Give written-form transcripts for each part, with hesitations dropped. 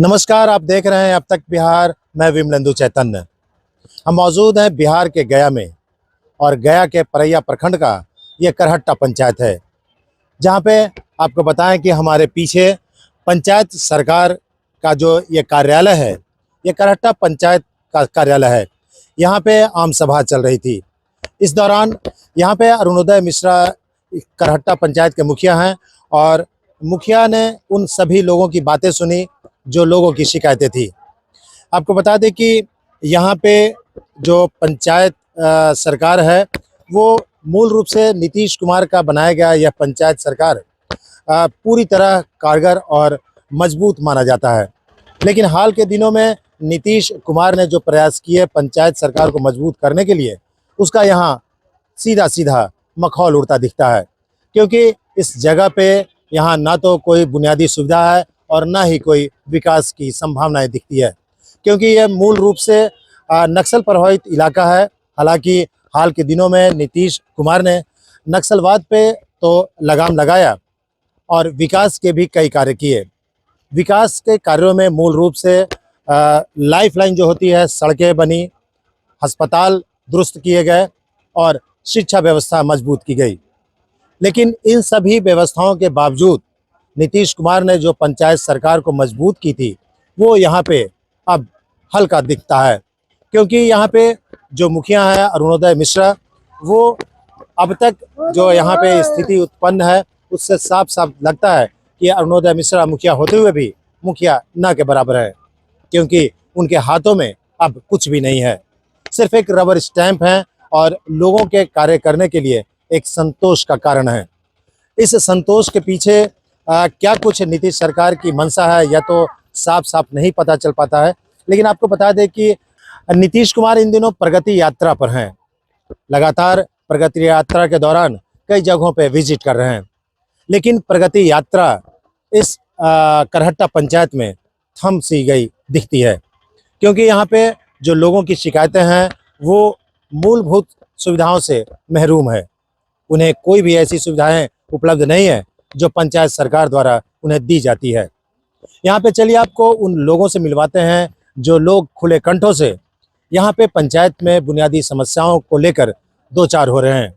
नमस्कार, आप देख रहे हैं अब तक बिहार। मैं विमलेंदु चैतन्य। हम मौजूद हैं बिहार के गया में और गया के परैया प्रखंड का ये करहट्टा पंचायत है, जहां पे आपको बताएं कि हमारे पीछे पंचायत सरकार का जो ये कार्यालय है, ये करहट्टा पंचायत का कार्यालय है। यहाँ पे आम सभा चल रही थी। इस दौरान यहाँ पे अरुणोदय मिश्रा करहट्टा पंचायत के मुखिया हैं और मुखिया ने उन सभी लोगों की बातें सुनी जो लोगों की शिकायतें थी। आपको बता दें कि यहाँ पे जो पंचायत सरकार है, वो मूल रूप से नीतीश कुमार का बनाया गया यह पंचायत सरकार पूरी तरह कारगर और मजबूत माना जाता है। लेकिन हाल के दिनों में नीतीश कुमार ने जो प्रयास किए पंचायत सरकार को मजबूत करने के लिए, उसका यहाँ सीधा सीधा मखौल उड़ता दिखता है, क्योंकि इस जगह पे यहाँ ना तो कोई बुनियादी सुविधा है और ना ही कोई विकास की संभावनाएं दिखती है, क्योंकि यह मूल रूप से नक्सल प्रभावित इलाका है। हालांकि हाल के दिनों में नीतीश कुमार ने नक्सलवाद पे तो लगाम लगाया और विकास के भी कई कार्य किए। विकास के कार्यों में मूल रूप से लाइफलाइन जो होती है, सड़कें बनी, अस्पताल दुरुस्त किए गए और शिक्षा व्यवस्था मजबूत की गई। लेकिन इन सभी व्यवस्थाओं के बावजूद नीतीश कुमार ने जो पंचायत सरकार को मजबूत की थी, वो यहाँ पे अब हल्का दिखता है, क्योंकि यहाँ पे जो मुखिया है अरुणोदय मिश्रा, वो अब तक जो यहाँ पे स्थिति उत्पन्न है, उससे साफ साफ लगता है कि अरुणोदय मिश्रा मुखिया होते हुए भी मुखिया ना के बराबर है, क्योंकि उनके हाथों में अब कुछ भी नहीं है, सिर्फ एक रबर स्टैंप है और लोगों के कार्य करने के लिए एक संतोष का कारण है। इस संतोष के पीछे क्या कुछ नीतीश सरकार की मंशा है, यह तो साफ साफ नहीं पता चल पाता है। लेकिन आपको बता दें कि नीतीश कुमार इन दिनों प्रगति यात्रा पर हैं। लगातार प्रगति यात्रा के दौरान कई जगहों पे विजिट कर रहे हैं, लेकिन प्रगति यात्रा इस करहट्टा पंचायत में थम सी गई दिखती है, क्योंकि यहाँ पे जो लोगों की शिकायतें हैं वो मूलभूत सुविधाओं से महरूम है। उन्हें कोई भी ऐसी सुविधाएं उपलब्ध नहीं है जो पंचायत सरकार द्वारा उन्हें दी जाती है। यहाँ पे चलिए आपको उन लोगों से मिलवाते हैं जो लोग खुले कंठों से यहाँ पे पंचायत में बुनियादी समस्याओं को लेकर दो चार हो रहे हैं।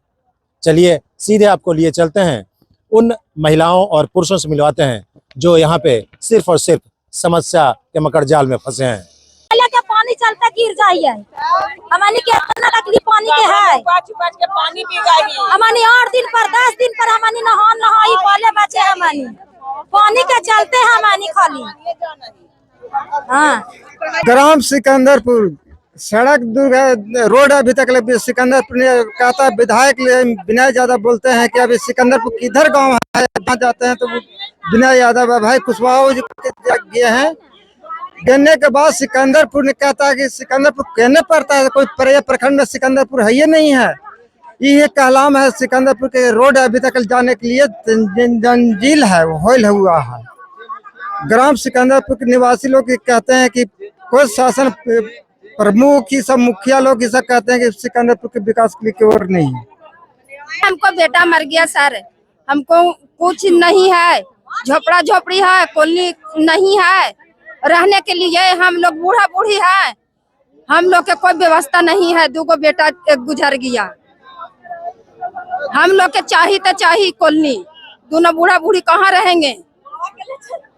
चलिए सीधे आपको लिए चलते हैं, उन महिलाओं और पुरुषों से मिलवाते हैं जो यहाँ पे सिर्फ और सिर्फ समस्या के मकड़ जाल में फंसे हैं। के पानी चलता गिर जाइए, हमारी के इतना तकलीफ पानी के है, पानी पी गई हमारी 8 दिन पर 10 दिन पर हमारी नहाई पाले बचे, हमारी पानी के चलते हमारी खाली। हाँ, ग्राम सिकंदरपुर सड़क रोड अभी तक सिकंदरपुर कहता है विधायक विनय यादव बोलते हैं कि अभी सिकंदरपुर किधर गांव है, वहाँ जाते हैं तो विनय यादव भाई कुशवाहा गए हैं। गिरने के बाद सिकंदरपुर ने कहता है कि सिकंदरपुर कहने पड़ता है, कोई परैया प्रखंड में सिकंदरपुर है ये नहीं है। ये कहलाम है सिकंदरपुर के रोड अभी तक जाने के लिए जंजील है, होल हुआ है। ग्राम सिकंदरपुर के निवासी लोग कहते हैं कि कोई शासन प्रमुख ही सब मुखिया लोग ही सब कहते हैं कि सिकंदरपुर के विकास के लिए की ओर नहीं है। हमको बेटा मर गया सर, हमको कुछ नहीं है, झोपड़ा झोपड़ी है, कॉलोनी नहीं है, रहने के लिए हम लोग बूढ़ा बूढ़ी है, हम लोग के कोई व्यवस्था नहीं है। 2 बेटा गुजर गया, हम लोग के चाहिए तो चाहिए कॉलोनी, दोनों बूढ़ा बूढ़ी कहाँ रहेंगे।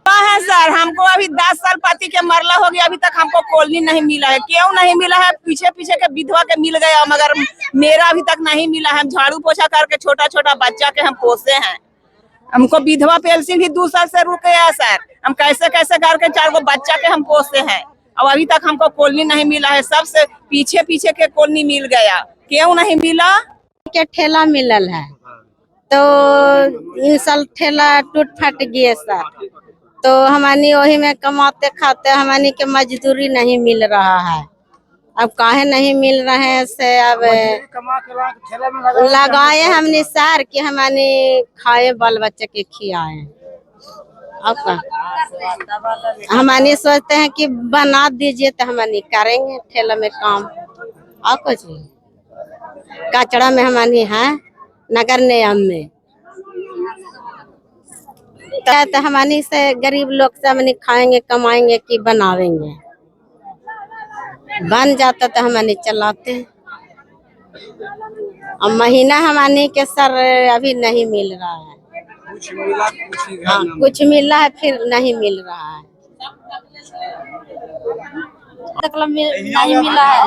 है सर, हमको अभी 10 साल पति के मरला हो गया, अभी तक हमको कॉलोनी नहीं मिला है। क्यों नहीं मिला है? पीछे पीछे के विधवा के मिल गया, मगर मेरा अभी तक नहीं मिला है। हम झाड़ू पोछा करके छोटा छोटा बच्चा के हम पोसे हैं। हमको विधवा पेंशन भी 2 साल से रुक गया है सर। हम कैसे कैसे करके 4 बच्चा के हम पोसे हैं, और अभी तक हमको कॉलोनी नहीं मिला है। सबसे पीछे पीछे के कॉलोनी मिल गया। क्यों नहीं मिला? के ठेला मिलल है तो इन साल ठेला टूट फट गए सर, तो हमारी वही में कमाते खाते, हमारी के मजदूरी नहीं मिल रहा है। अब काहे नहीं मिल रहे हैं से अब लगाए हमने सर कि हमारे खाए बाल बच्चे के खियाए। अब का हमारे सोचते हैं कि बना दीजिए तो हमारे करेंगे ठेला में काम। और कुछ कचड़ा में हमारी है नगर निगम में तो हमारे से गरीब लोग से हमने खाएंगे कमाएंगे कि बनावेंगे। बन जाता तो हमने चलाते हैं। अब महीना हमारे के सर अभी नहीं मिल रहा है। कुछ मिला कुछ ही हाँ, कुछ मिला है फिर नहीं मिल रहा है। नहीं मिला है,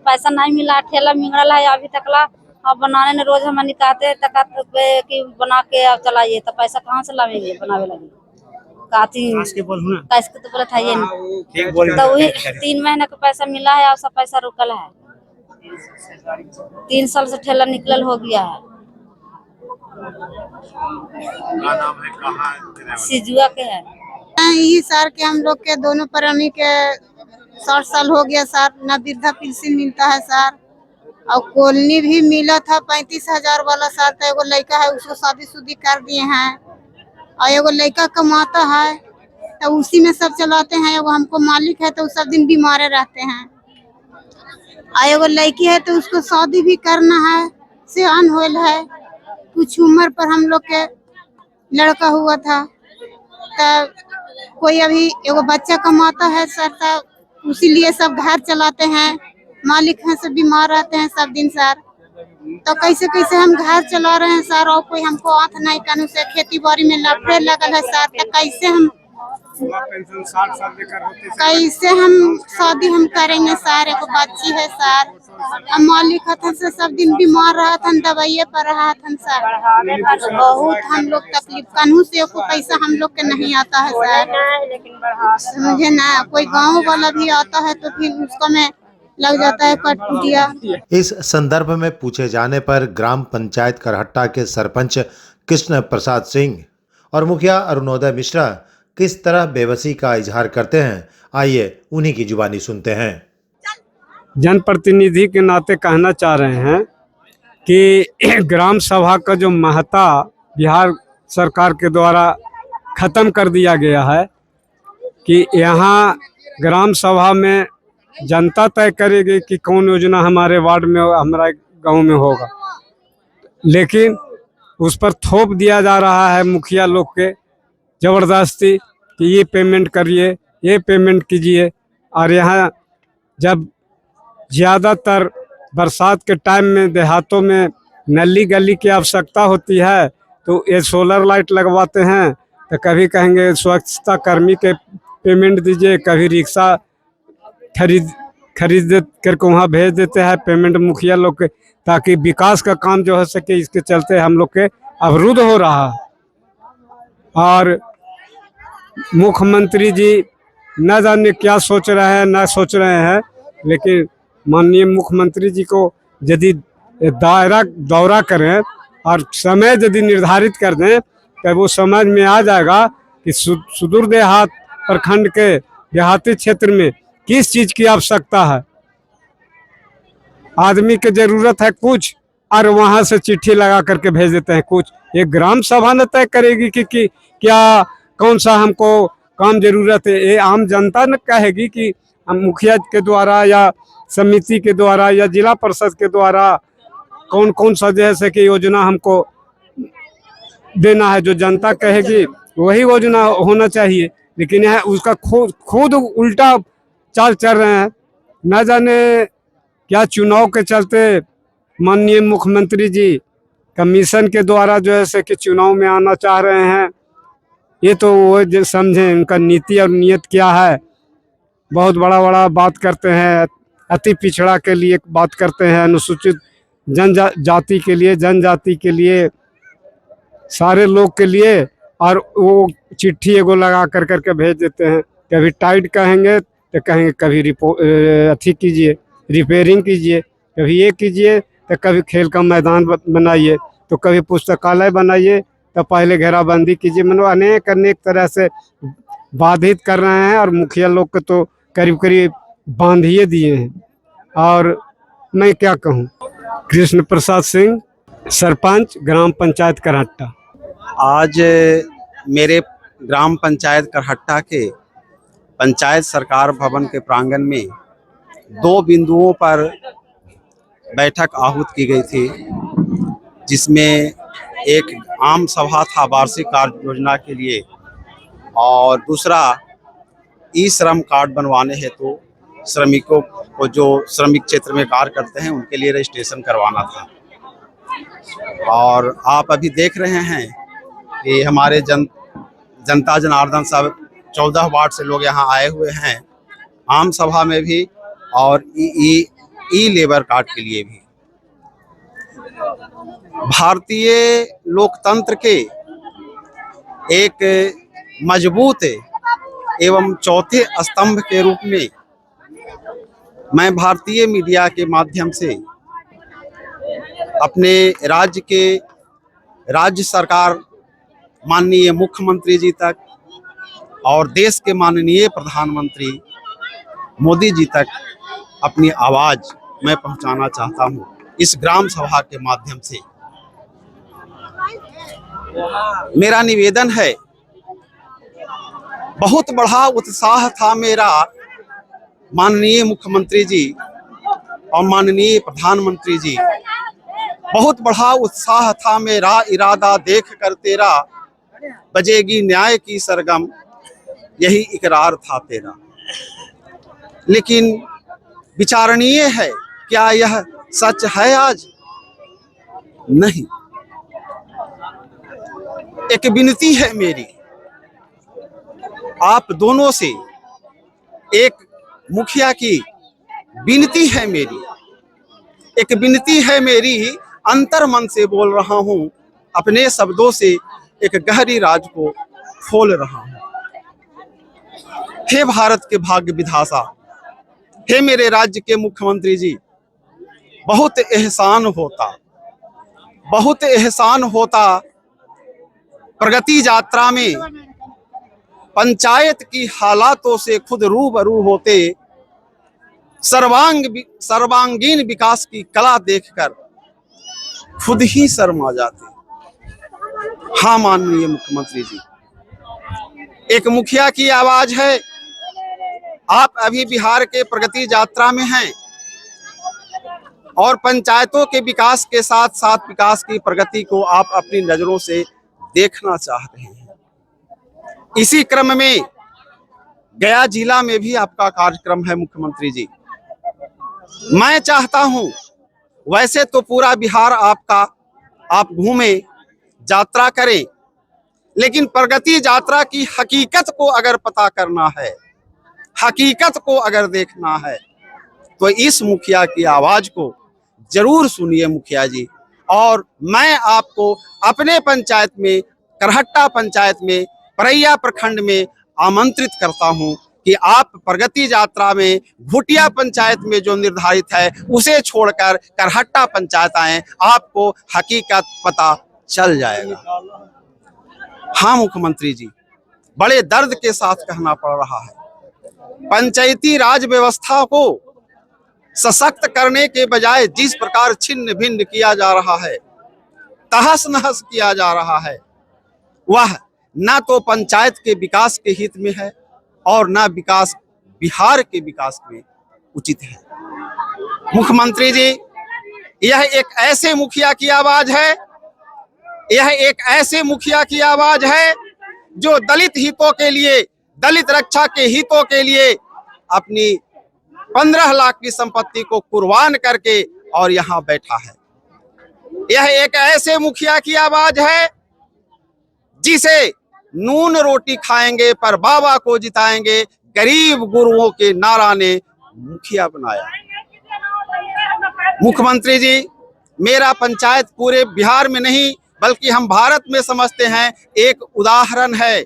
पैसा नहीं मिला, ठेला मिंगल है अभी तकला। अब बनाने ने रोज हम निकालते कि बना के अब चलाइए, तो पैसा कहाँ से लावेंगे बनावे लगे। काती तो बोले था ये तो वही 3 महीने का पैसा मिला है और सब पैसा रुकल है। 3 साल से ठेला निकलल हो गया है। सिजुआ के है। यही सर के हम लोग के दोनों प्राणी के 60 साल हो गया सर, ना वृद्धा पेंशन मिलता है सर, और कॉलोनी भी मिला था 35,000 वाला सर। तो एगो लड़का है उसको शादी कर दिए हैं, और एगो लड़का कमाता है तो उसी में सब चलाते हैं। एगो हमको मालिक है तो सब दिन बीमारे रहते हैं, और एगो लड़की है तो उसको शादी भी करना है, सियान होल है। कुछ उम्र पर हम लोग के लड़का हुआ था, तब कोई अभी एगो बच्चा कमाता है सर, तब उसीलिए सब घर चलाते हैं। मालिक हैं सब बीमार रहते हैं सब दिन सर, तो कैसे कैसे हम घर चला रहे हैं सर। और कोई हमको आंख नहीं कानून से खेती बाड़ी में लफड़े लगल है सर, तो कैसे हम पेंशन 60 साल लेकर होते कैसे हम शादी हम करेंगे सर। एगो बच्ची है सर, हम मालिक हथन से सब दिन बीमार रहा था, दवाइये पर रहा था सर। बहुत हम लोग तकलीफ, कानून से को पैसा हम लोग के नहीं आता है सर, समझे ना। कोई गाँव वाला भी आता है तो फिर उसको में लग जाता है कटपुटिया। इस संदर्भ में पूछे जाने पर ग्राम पंचायत करहट्टा के सरपंच कृष्ण प्रसाद सिंह और मुखिया अरुणोदय मिश्रा किस तरह बेबसी का इजहार करते हैं, आइए उन्हीं की जुबानी सुनते हैं। जनप्रतिनिधि के नाते कहना चाह रहे हैं कि ग्राम सभा का जो महत्ता बिहार सरकार के द्वारा खत्म कर दिया गया है, कि यहाँ ग्राम सभा में जनता तय करेगी कि कौन योजना हमारे वार्ड में हमारे गांव में होगा, लेकिन उस पर थोप दिया जा रहा है मुखिया लोग के ज़बरदस्ती कि ये पेमेंट करिए, ये पेमेंट कीजिए। और यहाँ जब ज़्यादातर बरसात के टाइम में देहातों में नली गली की आवश्यकता होती है, तो ये सोलर लाइट लगवाते हैं, तो कभी कहेंगे स्वच्छता कर्मी के पेमेंट दीजिए, कभी रिक्शा खरीद करके वहाँ भेज देते हैं पेमेंट मुखिया लोग के, ताकि विकास का काम जो हो सके। इसके चलते हम लोग के अवरुद्ध हो रहा है। और मुख्यमंत्री जी न जाने क्या सोच रहे हैं ना सोच रहे हैं, लेकिन माननीय मुख्यमंत्री जी को यदि दौरा करें और समय यदि निर्धारित कर दें, तो वो समझ में आ जाएगा कि सुदूर देहात प्रखंड के देहाती क्षेत्र में किस चीज़ की आवश्यकता है। आदमी की जरूरत है कुछ, और वहाँ से चिट्ठी लगा करके भेज देते हैं कुछ। एक ग्राम सभा न तय करेगी कि क्या कौन सा हमको काम जरूरत है। ये आम जनता न कहेगी कि हम मुखिया के द्वारा या समिति के द्वारा या जिला परिषद के द्वारा कौन कौन सा जैसे कि योजना हमको देना है। जो जनता कहेगी वही योजना होना चाहिए, लेकिन यह उसका खुद उल्टा चाल चल रहे हैं। न जाने क्या चुनाव के चलते माननीय मुख्यमंत्री जी कमीशन के द्वारा जो है कि चुनाव में आना चाह रहे हैं। ये तो वो जो समझें उनका नीति और नियत क्या है। बहुत बड़ा बात करते हैं, अति पिछड़ा के लिए बात करते हैं, अनुसूचित जनजाति के लिए, जनजाति के लिए, सारे लोग के लिए, और वो चिट्ठी एगो लगा करके भेज देते हैं। कभी टाइट कहेंगे तो कहेंगे कभी अथी कीजिए, रिपेयरिंग कीजिए, कभी ये कीजिए, तो कभी खेल का मैदान बनाइए, तो कभी पुस्तकालय बनाइए, तो पहले घेराबंदी कीजिए। मतलब अनेक तरह से बाधित कर रहे हैं, और मुखिया लोग को तो करीब बांधिए दिए हैं। और मैं क्या कहूँ। कृष्ण प्रसाद सिंह, सरपंच ग्राम पंचायत करहट्टा। आज मेरे ग्राम पंचायत करहट्टा के पंचायत सरकार भवन के प्रांगण में 2 बिंदुओं पर बैठक आहूत की गई थी, जिसमें एक आम सभा था वार्षिक कार्य योजना के लिए, और दूसरा ई श्रम कार्ड बनवाने हेतु श्रमिकों को जो श्रमिक क्षेत्र में कार्य करते हैं उनके लिए रजिस्ट्रेशन करवाना था। और आप अभी देख रहे हैं कि हमारे जनता जनार्दन सब 14 वार्ड से लोग यहाँ आए हुए हैं, आम सभा में भी और ई लेबर कार्ड के लिए भी। भारतीय लोकतंत्र के एक मजबूत एवं चौथे स्तंभ के रूप में मैं भारतीय मीडिया के माध्यम से अपने राज्य सरकार माननीय मुख्यमंत्री जी तक और देश के माननीय प्रधानमंत्री मोदी जी तक अपनी आवाज मैं पहुंचाना चाहता हूं इस ग्राम सभा के माध्यम से। मेरा निवेदन है, बहुत बड़ा उत्साह था मेरा माननीय मुख्यमंत्री जी और माननीय प्रधानमंत्री जी, बहुत बड़ा उत्साह था मेरा, इरादा देख कर तेरा बजेगी न्याय की सरगम, यही इकरार था तेरा। लेकिन विचारणीय है, क्या यह सच है आज? नहीं। एक विनती है मेरी आप दोनों से, एक मुखिया की विनती है मेरी, एक विनती है मेरी, अंतर मन से बोल रहा हूं, अपने शब्दों से एक गहरी राज को खोल रहा हूं। हे भारत के भाग्य विधाता, हे मेरे राज्य के मुख्यमंत्री जी, बहुत एहसान होता प्रगति यात्रा में पंचायत की हालातों से खुद रूबरू होते, सर्वांगीण विकास की कला देखकर खुद ही शर्मा जाते। हाँ माननीय मुख्यमंत्री जी, एक मुखिया की आवाज है, आप अभी बिहार के प्रगति यात्रा में हैं और पंचायतों के विकास के साथ साथ विकास की प्रगति को आप अपनी नजरों से देखना चाह रहे हैं। इसी क्रम में गया जिला में भी आपका कार्यक्रम है मुख्यमंत्री जी। मैं चाहता हूं, वैसे तो पूरा बिहार आप घूमे, यात्रा करें, लेकिन प्रगति यात्रा की हकीकत को अगर पता करना है, हकीकत को अगर देखना है, तो इस मुखिया की आवाज को जरूर सुनिए मुखिया जी। और मैं आपको अपने पंचायत में, करहट्टा पंचायत में, परैया प्रखंड में आमंत्रित करता हूं कि आप प्रगति यात्रा में भुटिया पंचायत में जो निर्धारित है उसे छोड़कर करहट्टा पंचायत आए, आपको हकीकत पता चल जाएगा। हाँ मुख्यमंत्री जी, बड़े दर्द के साथ कहना पड़ रहा है, पंचायती राज व्यवस्था को सशक्त करने के बजाय जिस प्रकार छिन्न भिन्न किया जा रहा है, तहस नहस किया जा रहा है, वह न तो पंचायत के विकास के हित में है और न विकास बिहार के विकास में उचित है। मुख्यमंत्री जी, यह एक ऐसे मुखिया की आवाज है, यह एक ऐसे मुखिया की आवाज है जो दलित हितों के लिए, दलित रक्षा के हितों के लिए अपनी 15 लाख की संपत्ति को कुर्बान करके और यहाँ बैठा है। यह एक ऐसे मुखिया की आवाज है जिसे नून रोटी खाएंगे पर बाबा को जिताएंगे, गरीब गुरुओं के नारा ने मुखिया बनाया। मुख्यमंत्री जी, मेरा पंचायत पूरे बिहार में नहीं बल्कि हम भारत में समझते हैं एक उदाहरण है।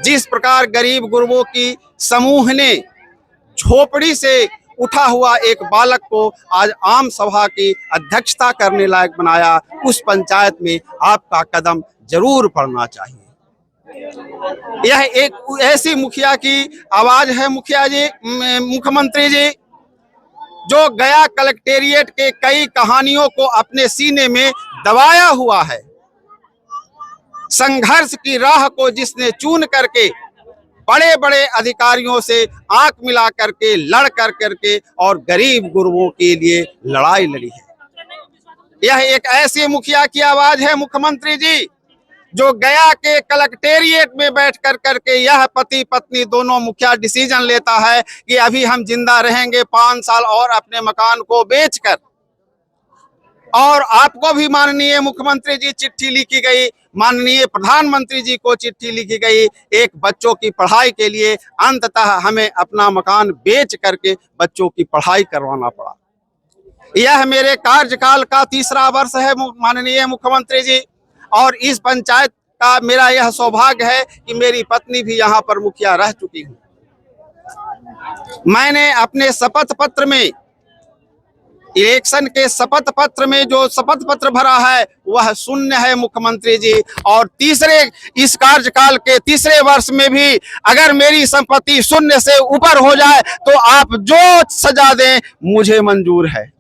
जिस प्रकार गरीब गुरुओं की समूह ने झोपड़ी से उठा हुआ एक बालक को आज आम सभा की अध्यक्षता करने लायक बनाया, उस पंचायत में आपका कदम जरूर पड़ना चाहिए। यह एक ऐसी मुखिया की आवाज है मुखिया जी, मुख्यमंत्री जी, जो गया कलेक्टेरिएट के कई कहानियों को अपने सीने में दबाया हुआ है। संघर्ष की राह को जिसने चुन करके बड़े बड़े अधिकारियों से आंख मिला करके, लड़ कर करके और गरीब गुरुओं के लिए लड़ाई लड़ी है। यह एक ऐसे मुखिया की आवाज है मुख्यमंत्री जी, जो गया के कलेक्टेरिएट में बैठ कर करके यह पति पत्नी दोनों मुखिया डिसीजन लेता है कि अभी हम जिंदा रहेंगे 5 साल और अपने मकान को बेचकर। और आपको भी माननीय मुख्यमंत्री जी चिट्ठी लिखी गई, माननीय प्रधानमंत्री जी को चिट्ठी लिखी गई, एक बच्चों की पढ़ाई के लिए अंततः हमें अपना मकान बेच करके बच्चों की पढ़ाई करवाना पड़ा। यह मेरे कार्यकाल का 3रा वर्ष है माननीय मुख्यमंत्री जी, और इस पंचायत का मेरा यह सौभाग्य है कि मेरी पत्नी भी यहाँ पर मुखिया रह चुकी है। मैंने अपने शपथ पत्र में, इलेक्शन के शपथ पत्र में जो शपथ पत्र भरा है वह शून्य है मुख्यमंत्री जी, और इस कार्यकाल के 3रे वर्ष में भी अगर मेरी संपत्ति शून्य से ऊपर हो जाए तो आप जो सजा दें मुझे मंजूर है।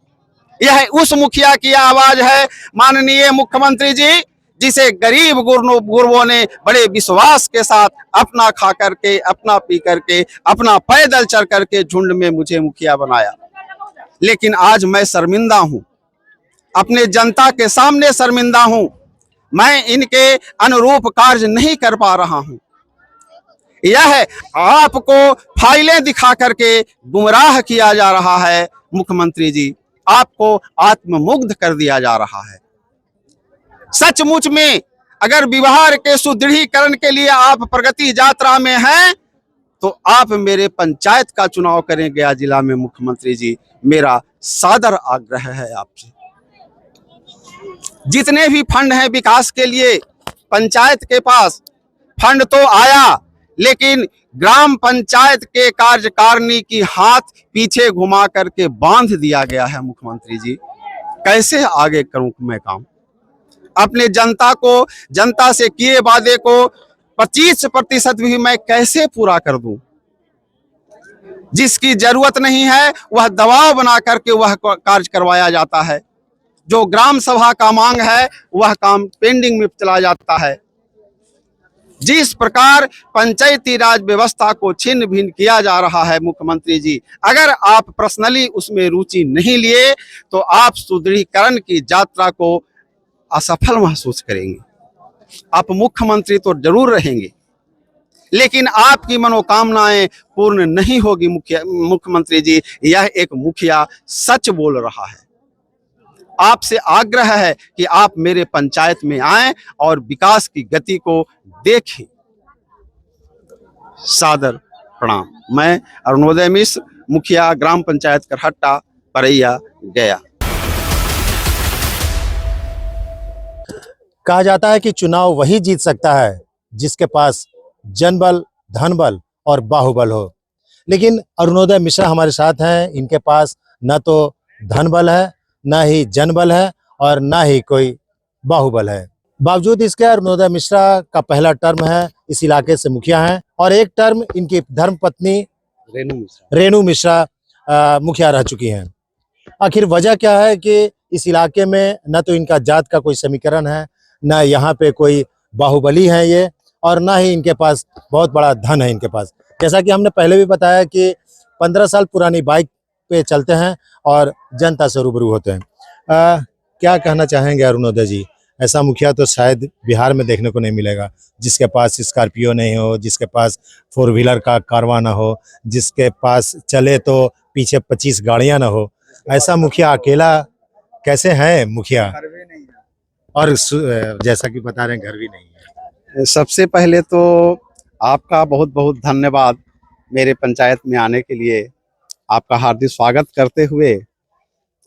यह उस मुखिया की आवाज है माननीय मुख्यमंत्री जी, जिसे गरीब गुरबों ने बड़े विश्वास के साथ अपना खा करके, अपना पी करके, अपना पैदल चल करके झुंड में मुझे मुखिया बनाया। लेकिन आज मैं शर्मिंदा हूं, अपने जनता के सामने शर्मिंदा हूं। मैं इनके अनुरूप कार्य नहीं कर पा रहा हूं। यह आपको फाइलें दिखा करके गुमराह किया जा रहा है मुख्यमंत्री जी, आपको आत्ममुग्ध कर दिया जा रहा है। सचमुच में अगर बिहार के सुदृढ़ीकरण के लिए आप प्रगति यात्रा में हैं तो आप मेरे पंचायत का चुनाव करें गया जिला में मुख्यमंत्री जी, मेरा सादर आग्रह है आपसे। जितने भी फंड हैं विकास के लिए, पंचायत के पास फंड तो आया, लेकिन ग्राम पंचायत के कार्यकारिणी की हाथ पीछे घुमा करके बांध दिया गया है मुख्यमंत्री जी। कैसे आगे करूं मैं काम? अपने जनता से किए वादे को 25% भी मैं कैसे पूरा कर दूं? जिसकी जरूरत नहीं है वह दबाव बना करके वह कार्य करवाया जाता है। जो ग्राम सभा का मांग है वह काम पेंडिंग में चला जाता है। जिस प्रकार पंचायती राज व्यवस्था को छिन्न भिन्न किया जा रहा है मुख्यमंत्री जी, अगर आप पर्सनली उसमें रुचि नहीं लिए तो आप सुदृढ़ीकरण की यात्रा को असफल महसूस करेंगे। आप मुख्यमंत्री तो जरूर रहेंगे, लेकिन आपकी मनोकामनाएं पूर्ण नहीं होगी मुख्यमंत्री जी। यह एक मुखिया सच बोल रहा है। आपसे आग्रह है कि आप मेरे पंचायत में आएं और विकास की गति को देखें। सादर प्रणाम। मैं अरुणोदय मिश्र, मुखिया ग्राम पंचायत करहट्टा, परैया, गया। कहा जाता है कि चुनाव वही जीत सकता है जिसके पास जनबल, धनबल और बाहुबल हो, लेकिन अरुणोदय मिश्रा हमारे साथ हैं। इनके पास न तो धनबल है, न ही जनबल है और न ही कोई बाहुबल है। बावजूद इसके अरुणोदय मिश्रा का पहला टर्म है, इस इलाके से मुखिया हैं, और एक टर्म इनकी धर्मपत्नी रेणु मिश्रा मुखिया रह चुकी हैं। आखिर वजह क्या है कि इस इलाके में न तो इनका जात का कोई समीकरण है, न यहाँ पे कोई बाहुबली है ये, और ना ही इनके पास बहुत बड़ा धन है इनके पास। जैसा कि हमने पहले भी बताया कि 15 साल पुरानी बाइक पे चलते हैं और जनता से रूबरू होते हैं। क्या कहना चाहेंगे अरुणोदय जी? ऐसा मुखिया तो शायद बिहार में देखने को नहीं मिलेगा, जिसके पास स्कॉर्पियो नहीं हो, जिसके पास 4 व्हीलर का कारवां ना हो, जिसके पास चले तो पीछे 25 गाड़ियां ना हो। ऐसा मुखिया अकेला कैसे है मुखिया? और जैसा कि बता रहे हैं घर भी नहीं है। सबसे पहले तो आपका बहुत बहुत धन्यवाद मेरे पंचायत में आने के लिए। आपका हार्दिक स्वागत करते हुए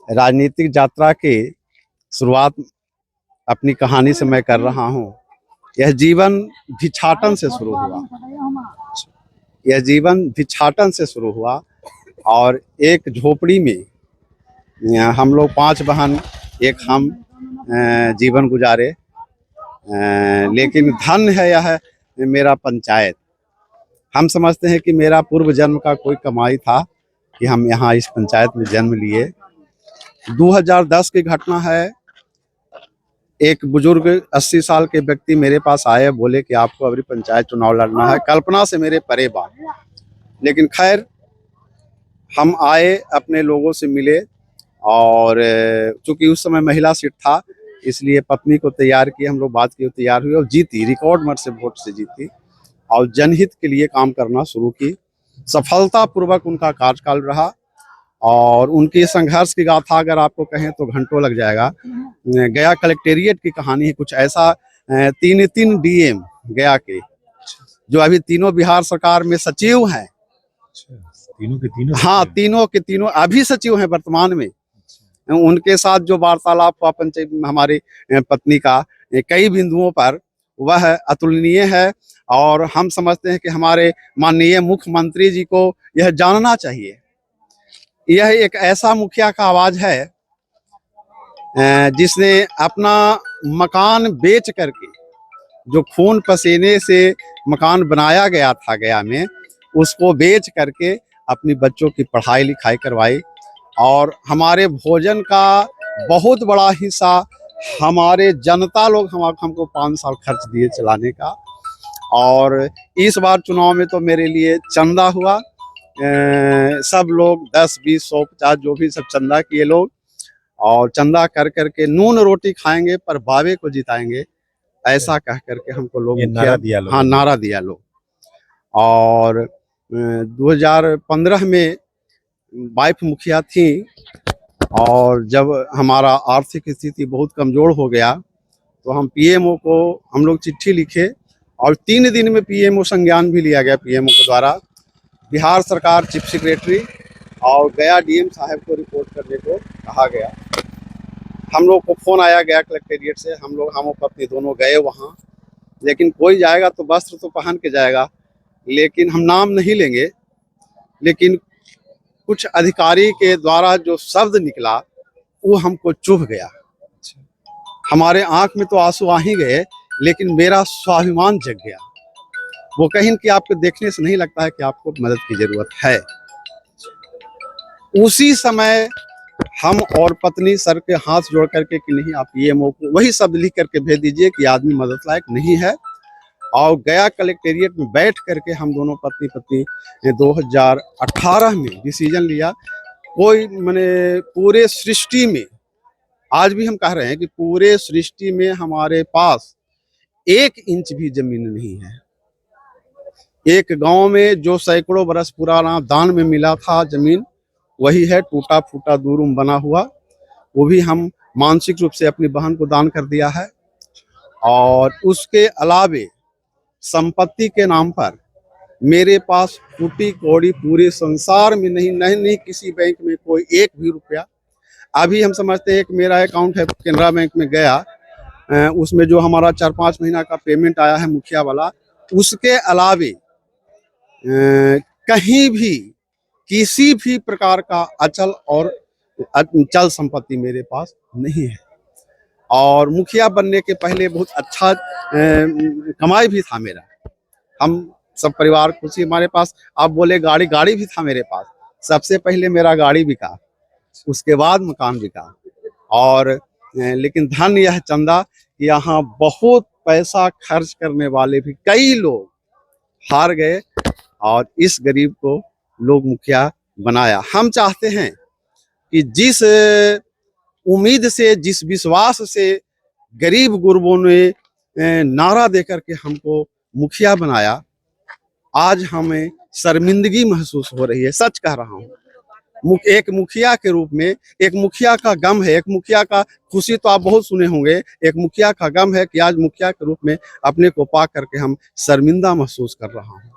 राजनीतिक यात्रा की शुरुआत अपनी कहानी से मैं कर रहा हूं। यह जीवन भिक्षाटन से शुरू हुआ, और एक झोपड़ी में हम लोग 5 बहन एक हम जीवन गुजारे। लेकिन धन है यह मेरा पंचायत। हम समझते हैं कि मेरा पूर्व जन्म का कोई कमाई था कि हम यहाँ इस पंचायत में जन्म लिए। 2010 की घटना है। एक बुजुर्ग 80 साल के व्यक्ति मेरे पास आए, बोले कि आपको अभी पंचायत चुनाव लड़ना है। कल्पना से मेरे परे बात, लेकिन खैर हम आए, अपने लोगों से मिले और चूंकि उस समय महिला सीट था इसलिए पत्नी को तैयार किया, हम लोग बात की, तैयार हुई और जीती, रिकॉर्ड मत से वोट से जीती और जनहित के लिए काम करना शुरू की। सफलतापूर्वक उनका कार्यकाल रहा और उनकी संघर्ष की गाथा अगर आपको कहें तो घंटों लग जाएगा। गया कलेक्टेरिएट की कहानी है कुछ ऐसा, तीन डीएम गया के जो अभी तीनों बिहार सरकार में सचिव हैं। तीनों के तीनों? हाँ, तीनों के तीनों अभी सचिव हैं वर्तमान में। उनके साथ जो वार्तालाप हुआ पंचायत हमारी पत्नी का कई बिंदुओं पर वह अतुलनीय है और हम समझते हैं कि हमारे माननीय मुख्यमंत्री जी को यह जानना चाहिए। यह एक ऐसा मुखिया का आवाज है जिसने अपना मकान बेच करके, जो खून पसीने से मकान बनाया गया था गया में, उसको बेच करके अपनी बच्चों की पढ़ाई लिखाई करवाई और हमारे भोजन का बहुत बड़ा हिस्सा हमारे जनता लोग हमको 5 साल खर्च दिए चलाने का। और इस बार चुनाव में तो मेरे लिए चंदा हुआ, सब लोग 10, 20, 100, 50 जो भी सब चंदा किए लोग और चंदा कर करके नून रोटी खाएंगे पर बाबे को जिताएंगे, ऐसा कह करके हमको लोग नारा दिया लोग। हाँ, नारा दिया लोग। और 2015 में वाइफ मुखिया थी और जब हमारा आर्थिक स्थिति बहुत कमजोर हो गया तो हम पीएमओ को हम लोग चिट्ठी लिखे और 3 दिन में पीएमओ संज्ञान भी लिया गया पीएमओ के द्वारा। बिहार सरकार चीफ सेक्रेटरी और गया डीएम साहब को रिपोर्ट करने को कहा गया। हम लोग को फोन आया गया कलेक्टेरिएट से, हम पत्नी दोनों गए वहाँ, लेकिन कोई जाएगा तो वस्त्र तो पहन के जाएगा, लेकिन हम नाम नहीं लेंगे, लेकिन कुछ अधिकारी के द्वारा जो शब्द निकला वो हमको चुभ गया। हमारे आंख में तो आंसू आ ही गए, लेकिन मेरा स्वाभिमान जग गया। वो कहीं कि आपको देखने से नहीं लगता है कि आपको मदद की जरूरत है। उसी समय हम और पत्नी सर के हाथ जोड़ करके कि नहीं, आप ये मौके वही शब्द लिख करके भेज दीजिए कि आदमी मदद लायक नहीं है। और गया कलेक्टेरिएट में बैठ करके हम दोनों पत्नी 2018 में डिसीजन लिया। कोई मैंने पूरे सृष्टि में, आज भी हम कह रहे हैं कि पूरे सृष्टि में हमारे पास 1 इंच भी जमीन नहीं है। एक गांव में जो सैकड़ों बरस पुराना दान में मिला था जमीन, वही है टूटा फूटा दूरूम बना हुआ। वो भी हम मानसिक रूप से अपनी बहन को दान कर दिया है। और उसके अलावे संपत्ति के नाम पर मेरे पास फूटी कौड़ी पूरे संसार में नहीं किसी बैंक में कोई 1 भी रुपया। अभी हम समझते हैं एक मेरा अकाउंट है केनरा बैंक में गया, उसमें जो हमारा 4-5 महीना का पेमेंट आया है मुखिया वाला, उसके अलावे कहीं भी किसी भी प्रकार का अचल और चल संपत्ति मेरे पास नहीं है। और मुखिया बनने के पहले बहुत अच्छा कमाई भी था मेरा, हम सब परिवार खुशी, हमारे पास आप बोले गाड़ी भी था मेरे पास। सबसे पहले मेरा गाड़ी बिका, उसके बाद मकान बिका। और लेकिन धन यह चंदा, यहाँ बहुत पैसा खर्च करने वाले भी कई लोग हार गए और इस गरीब को लोग मुखिया बनाया। हम चाहते हैं कि जिस उम्मीद से, जिस विश्वास से गरीब गुरबों ने नारा देकर के हमको मुखिया बनाया, आज हमें शर्मिंदगी महसूस हो रही है। सच कह रहा हूँ। एक मुखिया के रूप में, एक मुखिया का गम है, एक मुखिया का खुशी तो आप बहुत सुने होंगे, एक मुखिया का गम है कि आज मुखिया के रूप में अपने को पा करके हम शर्मिंदा महसूस कर रहा हूँ।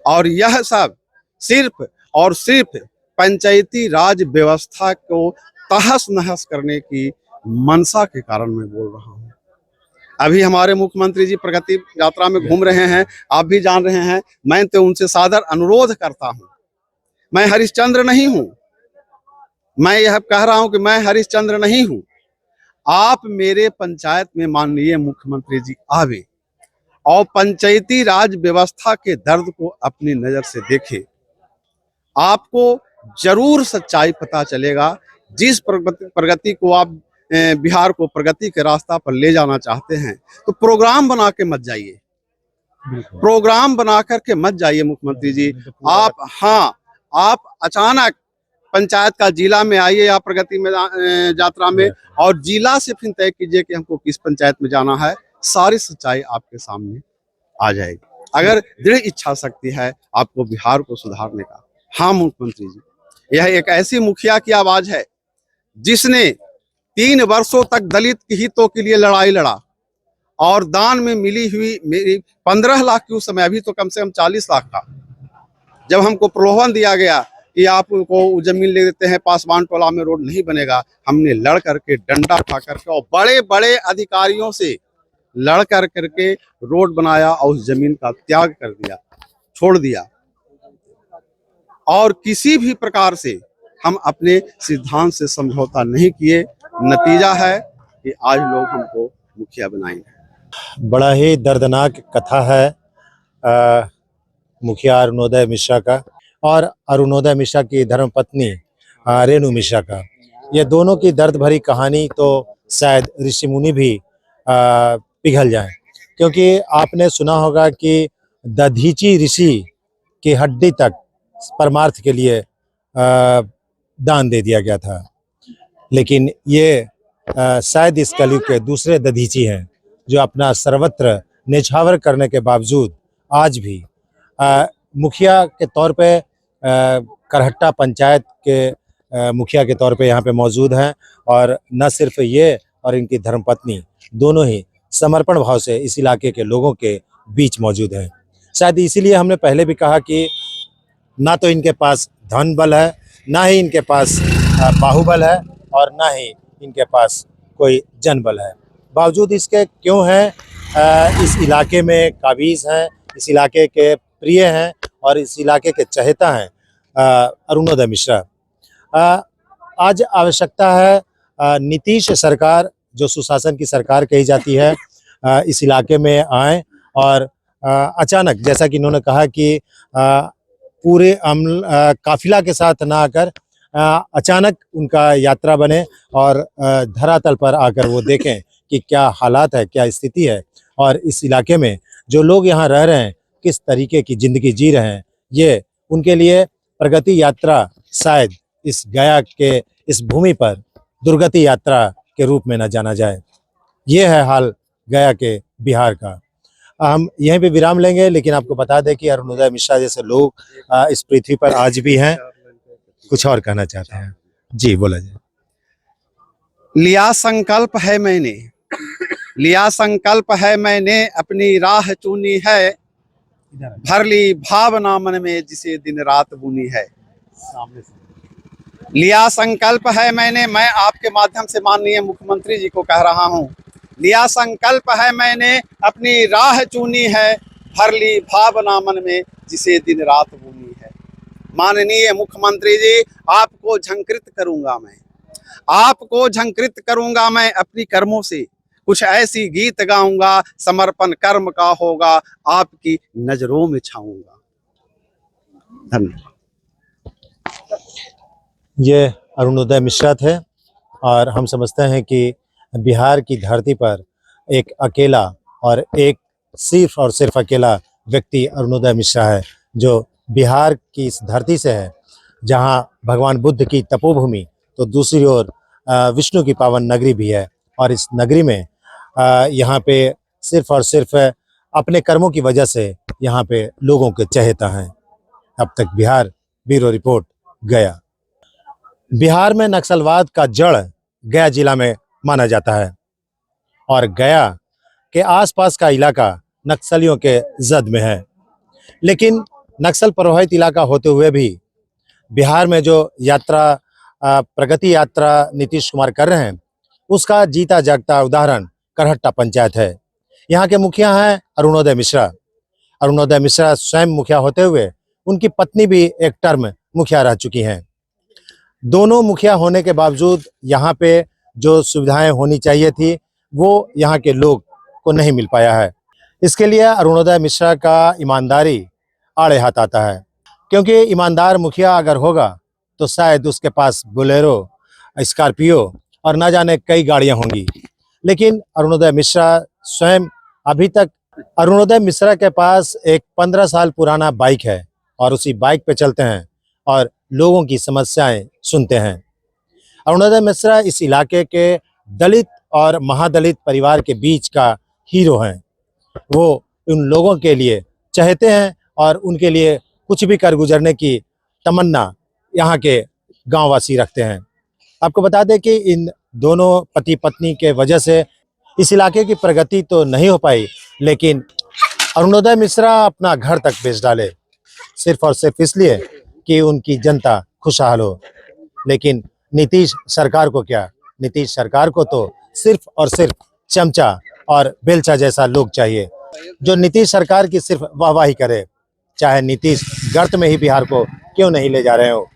और यह सब सिर्फ और सिर्फ पंचायती राज व्यवस्था को तहस नहस करने की मंशा के कारण मैं बोल रहा हूँ। अभी हमारे मुख्यमंत्री जी प्रगति यात्रा में घूम रहे हैं, आप भी जान रहे हैं। मैं तो उनसे सादर अनुरोध करता हूँ, मैं हरिश्चंद्र नहीं हूँ, मैं यह कह रहा हूँ कि मैं हरिश्चंद्र नहीं हूँ। आप मेरे पंचायत में माननीय मुख्यमंत्री जी आवे और पंचायती राज व्यवस्था के दर्द को अपनी नजर से देखें, आपको जरूर सच्चाई पता चलेगा। जिस प्रगति को आप बिहार को प्रगति के रास्ता पर ले जाना चाहते हैं, तो प्रोग्राम बना के मत जाइए, प्रोग्राम बना करके मत जाइए मुख्यमंत्री जी। आप अचानक पंचायत का जिला में आइए या प्रगति में यात्रा में, और जिला से फिर तय कीजिए कि हमको किस पंचायत में जाना है। सारी सच्चाई आपके सामने आ जाएगी अगर दृढ़ इच्छा शक्ति है आपको बिहार को सुधारने का। हाँ मुख्यमंत्री जी, यह एक ऐसी मुखिया की आवाज है जिसने 3 वर्षों तक दलित के हितों के लिए लड़ाई लड़ा, और दान में मिली हुई मेरी 15 लाख की उस समय, अभी तो कम से कम 40 लाख का, जब हमको प्रलोभन दिया गया कि आपको जमीन ले देते हैं, पासवान टोला में रोड नहीं बनेगा, हमने लड़ करके, डंडा उठा करके और बड़े बड़े अधिकारियों से लड़ कर करके रोड बनाया और उस जमीन का त्याग कर दिया, छोड़ दिया। और किसी भी प्रकार से हम अपने सिद्धांत से समझौता नहीं किए। नतीजा है कि आज लोग हमको मुखिया बनाएंगे। बड़ा ही दर्दनाक कथा है मुखिया अरुणोदय मिश्रा का और अरुणोदय मिश्रा की धर्मपत्नी रेणु मिश्रा का। ये दोनों की दर्द भरी कहानी तो शायद ऋषि मुनि भी पिघल जाएं, क्योंकि आपने सुना होगा कि दधीची ऋषि की हड्डी तक परमार्थ के लिए दान दे दिया गया था। लेकिन ये शायद इस कलयुग के दूसरे दधीची हैं जो अपना सर्वत्र निछावर करने के बावजूद आज भी मुखिया के तौर पे करहट्टा पंचायत के मुखिया के तौर पे यहाँ पे मौजूद हैं। और न सिर्फ ये और इनकी धर्मपत्नी दोनों ही समर्पण भाव से इस इलाके के लोगों के बीच मौजूद हैं। शायद इसीलिए हमने पहले भी कहा कि ना तो इनके पास धन बल है, ना ही इनके पास बाहुबल है, और ना ही इनके पास कोई जनबल है। बावजूद इसके क्यों हैं इस इलाके में काबिज हैं, इस इलाके के प्रिय हैं और इस इलाके के चहेता हैं अरुणोदय मिश्रा। आज आवश्यकता है नीतीश सरकार, जो सुशासन की सरकार कही जाती है, इस इलाके में आए और अचानक, जैसा कि इन्होंने कहा कि पूरे काफिला के साथ ना आकर अचानक उनका यात्रा बने और धरातल पर आकर वो देखें कि क्या हालात है, क्या स्थिति है, और इस इलाके में जो लोग यहाँ रह रहे हैं किस तरीके की ज़िंदगी जी रहे हैं। ये उनके लिए प्रगति यात्रा शायद इस गया के इस भूमि पर दुर्गति यात्रा के रूप में न जाना जाए। ये है हाल गया के बिहार का। हम यहीं पे विराम लेंगे, लेकिन आपको बता दें कि अरुणोदय मिश्रा जैसे लोग इस पृथ्वी पर आज भी हैं। कुछ और कहना चाहते हैं? जी बोला जाए। लिया संकल्प है मैंने, लिया संकल्प है मैंने, अपनी राह चुनी है, भर ली भावना मन में जिसे दिन रात बुनी है। लिया संकल्प है मैंने, मैं आपके माध्यम से माननीय मुख्यमंत्री जी को कह रहा हूं, लिया संकल्प है मैंने, अपनी राह चुनी है, भर ली भावना मन में जिसे दिन रात बुनी है। माननीय मुख्यमंत्री जी, आपको झंकृत करूंगा मैं, आपको झंकृत करूंगा मैं अपनी कर्मों से, कुछ ऐसी गीत गाऊंगा, समर्पण कर्म का होगा, आपकी नजरों में छाऊंगा। धन्यवाद। ये अरुणोदय मिश्रा थे और हम समझते हैं कि बिहार की धरती पर एक अकेला और एक सिर्फ और सिर्फ अकेला व्यक्ति अरुणोदय मिश्रा है, जो बिहार की इस धरती से है, जहां भगवान बुद्ध की तपोभूमि तो दूसरी ओर विष्णु की पावन नगरी भी है। और इस नगरी में यहाँ पे सिर्फ और सिर्फ अपने कर्मों की वजह से यहाँ पे लोगों के चहेता हैं। अब तक बिहार ब्यूरो रिपोर्ट गया। बिहार में नक्सलवाद का जड़ गया जिला में माना जाता है और गया के आसपास का इलाका नक्सलियों के जद में है। लेकिन नक्सल प्रभावित इलाका होते हुए भी बिहार में जो यात्रा प्रगति यात्रा नीतीश कुमार कर रहे हैं, उसका जीता जागता उदाहरण करहट्टा पंचायत है। यहाँ के मुखिया हैं अरुणोदय मिश्रा। अरुणोदय मिश्रा स्वयं मुखिया होते हुए उनकी पत्नी भी एक टर्म मुखिया रह चुकी हैं। दोनों मुखिया होने के बावजूद यहाँ पे जो सुविधाएं होनी चाहिए थी वो यहाँ के लोग को नहीं मिल पाया है। इसके लिए अरुणोदय मिश्रा का ईमानदारी आड़े हाथ आता है, क्योंकि ईमानदार मुखिया अगर होगा तो शायद उसके पास बोलेरो, स्कॉर्पियो और ना जाने कई गाड़ियां होंगी। लेकिन अरुणोदय मिश्रा स्वयं अभी तक, अरुणोदय मिश्रा के पास एक 15 साल पुराना बाइक है और उसी बाइक पे चलते हैं और लोगों की समस्याएं सुनते हैं। अरुणोदय मिश्रा इस इलाके के दलित और महादलित परिवार के बीच का हीरो हैं। वो उन लोगों के लिए चाहते हैं और उनके लिए कुछ भी कर गुजरने की तमन्ना यहाँ के गांववासी रखते हैं। आपको बता दें कि इन दोनों पति पत्नी के वजह से इस इलाके की प्रगति तो नहीं हो पाई, लेकिन अरुणोदय मिश्रा अपना घर तक बेच डाले, सिर्फ और सिर्फ इसलिए कि उनकी जनता खुशहाल हो। लेकिन नीतीश सरकार को क्या, नीतीश सरकार को तो सिर्फ और सिर्फ चमचा और बेलचा जैसा लोग चाहिए, जो नीतीश सरकार की सिर्फ वाहवाही करे, चाहे नीतीश गर्त में ही बिहार को क्यों नहीं ले जा रहे हो।